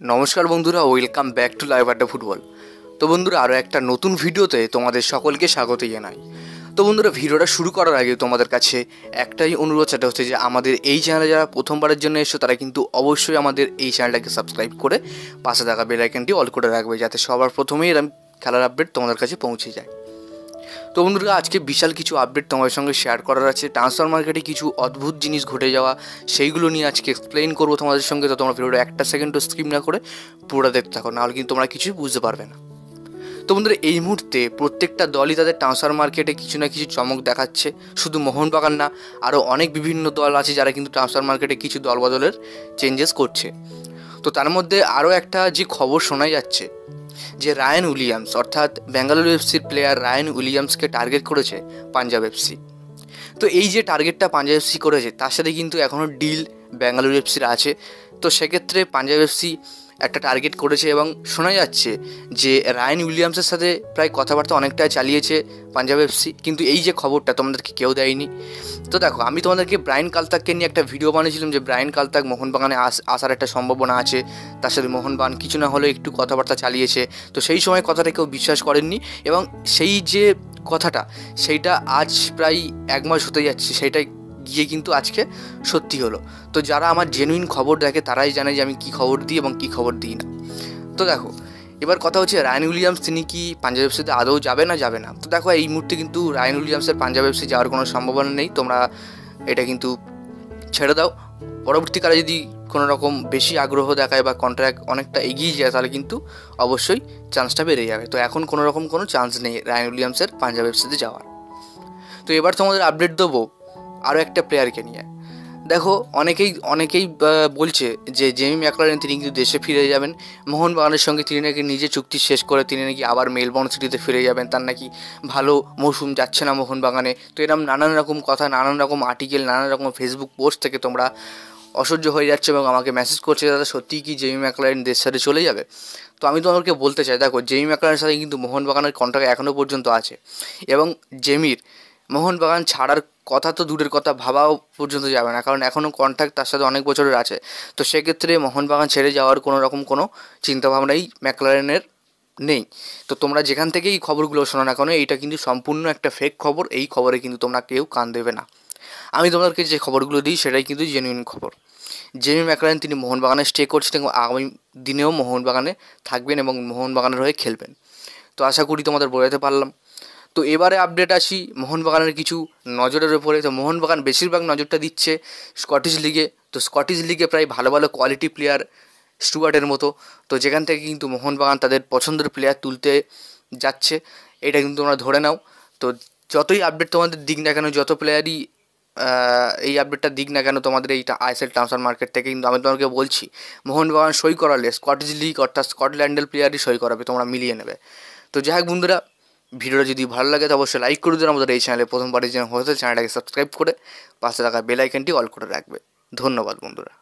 নমস্কার বন্ধুরা, welcome back to live আড্ডা ফুটবল। তো বন্ধুরা, আরও একটা নতুন ভিডিওতে তোমাদের সকলকে স্বাগত জানাই। তো বন্ধুরা, ভিডিওটা শুরু করার আগে তোমাদের কাছে একটাই অনুরোধ, সেটা হচ্ছে যে আমাদের এই চ্যানেলে যারা প্রথমবারের জন্য এসছো তারা কিন্তু অবশ্যই আমাদের এই চ্যানেলটাকে সাবস্ক্রাইব করে পাশে থাকা বেল আইকনটি অল করে রাখবে, যাতে সবার প্রথমেই এরকম খেলার আপডেট তোমাদের কাছে পৌঁছে যায়। তো বন্ধুরা, আজকে বিশাল কিছু আপডেট তোমাদের সঙ্গে শেয়ার করার আছে। ট্রান্সফার মার্কেটে কিছু অদ্ভুত জিনিস ঘটে যাওয়া, সেইগুলো নিয়ে আজকে এক্সপ্লেইন করবো তোমাদের সঙ্গে। তো তোমরা ভিডিওটা একটা সেকেন্ডও স্কিপ না করে পুরোটা দেখতে থাকো, নাহলে কিন্তু তোমরা কিছুই বুঝতে পারবে না। তো বন্ধুরা, এই মুহূর্তে প্রত্যেকটা দলই তাদের ট্রান্সফার মার্কেটে কিছু না কিছু চমক দেখাচ্ছে। শুধু মোহনবাগান না, আরও অনেক বিভিন্ন দল আছে যারা কিন্তু ট্রান্সফার মার্কেটে কিছু দলবদলের চেঞ্জেস করছে। তো তার মধ্যে আরও একটা যে খবর শোনা যাচ্ছে, যে রায়ান উইলিয়ামস অর্থাৎ বেঙ্গালুরু এফসির প্লেয়ার রায়ান উইলিয়ামসকে টার্গেট করেছে পাঞ্জাব এফসি। তো এই যে টার্গেটটা পাঞ্জাব এফসি করেছে, তার সাথে কিন্তু এখনও ডিল বেঙ্গালুরু এফসির আছে। তো সেক্ষেত্রে পাঞ্জাব এফসি একটা টার্গেট করেছে এবং শোনা যাচ্ছে যে রায়ান উইলিয়ামসের সাথে প্রায় কথাবার্তা অনেকটাই চালিয়েছে পাঞ্জাব এফসি, কিন্তু এই যে খবরটা তোমাদেরকে কেউ দেয়নি। তো দেখো, আমি তোমাদেরকে ব্রায়ান কালতাককে নিয়ে একটা ভিডিও বানিয়েছিলাম যে ব্রায়ান কালতাক মোহনবাগানে আসার একটা সম্ভাবনা আছে, তার সাথে মোহনবাগান কিছু না হলেও একটু কথাবার্তা চালিয়েছে। তো সেই সময় কথাটা কেউ বিশ্বাস করেননি, এবং সেই যে কথাটা সেইটা আজ প্রায় এক মাস হতে যাচ্ছে, সেইটাই গিয়ে কিন্তু আজকে সত্যি হলো। তো যারা আমার জেনুইন খবর দেখে তারাই জানে যে আমি কী খবর দিই এবং কী খবর দিই না। তো দেখো, এবার কথা হচ্ছে রায়ান উইলিয়ামস তিনি কি পাঞ্জাব এফসিতে আদৌ যাবে না। তো দেখো, এই মুহূর্তে কিন্তু রায়ান উইলিয়ামসের পাঞ্জাব এফসি যাওয়ার কোনো সম্ভাবনা নেই। তোমরা এটা কিন্তু ছেড়ে দাও। পরবর্তীকালে যদি কোনো রকম বেশি আগ্রহ দেখায় বা কন্ট্রাক্ট অনেকটা এগিয়ে যায়, তাহলে কিন্তু অবশ্যই চান্সটা বেড়ে যাবে। তো এখন কোনো রকম কোনো চান্স নেই রায়ান উইলিয়ামসের পাঞ্জাব এফসিতে যাওয়ার। তো এবার তোমাদের আপডেট দেবো আরও একটা প্লেয়ারকে নিয়ে। দেখো, অনেকেই বলছে যে জেমি ম্যাকলারেন তিনি কিন্তু দেশে ফিরে যাবেন। মোহনবাগানের সঙ্গে তিনি নাকি নিজে চুক্তি শেষ করে তিনি নাকি আবার মেলবোর্ন সিটিতে ফিরে যাবেন, তার নাকি ভালো মৌসুম যাচ্ছে না মোহনবাগানে। তো এরকম নানান রকম কথা, নানান রকম আর্টিকেল, নানান রকম ফেসবুক পোস্ট থেকে তোমরা অসহ্য হয়ে যাচ্ছে এবং আমাকে মেসেজ করছে, দাদা সত্যিই কি জেমি ম্যাকলারেন দেশ ছেড়ে চলে যাবে? তো আমি তোমাদেরকে বলতে চাই, দেখো জেমি ম্যাকলারেনের সাথে কিন্তু মোহনবাগানের কন্ট্রাক্ট এখনও পর্যন্ত আছে, এবং জেমির মোহনবাগান ছাড়ার কথা তো দূরের কথা, ভাবাও পর্যন্ত যাবে না, কারণ এখনও কন্ট্রাক্ট তার সাথে অনেক বছরের আছে। তো সেক্ষেত্রে মোহনবাগান ছেড়ে যাওয়ার কোনো রকম কোনো চিন্তাভাবনাই ম্যাকলারেনের নেই। তো তোমরা যেখান থেকেই এই খবরগুলো শোনো না কেন, এইটা কিন্তু সম্পূর্ণ একটা ফেক খবর। এই খবরে কিন্তু তোমরা কেউ কান দেবে না। আমি তোমাদেরকে যে খবরগুলো দিই সেটাই কিন্তু জেনুইন খবর। জেমি ম্যাকলারেন তিনি মোহনবাগানে স্টে করছেন এবং আগামী দিনেও মোহনবাগানে থাকবেন এবং মোহনবাগানের হয়ে খেলবেন। তো আশা করি তোমাদের বোঝাতে পারলাম। তো এবারে আপডেট আসি মোহনবাগানের কিছু নজরের ওপরে। তো মোহনবাগান বেশিরভাগ নজরটা দিচ্ছে স্কটিশ লিগে। তো স্কটিশ লিগে প্রায় ভালো ভালো কোয়ালিটি প্লেয়ার স্টুয়ার্টের মতো, তো যেখান থেকে কিন্তু মোহনবাগান তাদের পছন্দের প্লেয়ার তুলতে যাচ্ছে, এটা কিন্তু তোমরা ধরে নাও। তো যতই আপডেট তোমাদের দিক না কেন, যত প্লেয়ারই এই আপডেটটা দিক না কেন তোমাদের এইটা আইএসএল ট্রান্সফার মার্কেট থেকে, কিন্তু আমি তোমাকে বলছি মোহনবাগান সই করালে স্কটিশ লিগ অর্থাৎ স্কটল্যান্ডের প্লেয়ারই সই করাবে, তোমরা মিলিয়ে নেবে। তো যাই হোক বন্ধুরা, ভিডিওটা যদি ভালো লাগে তো অবশ্যই লাইক করে দিন। আমাদের এই চ্যানেলে প্রথমবারের জন্য হতে চ্যানেলটাকে সাবস্ক্রাইব করে পাশে থাকা বেল আইকনটি অল করে রাখবে। ধন্যবাদ বন্ধুরা।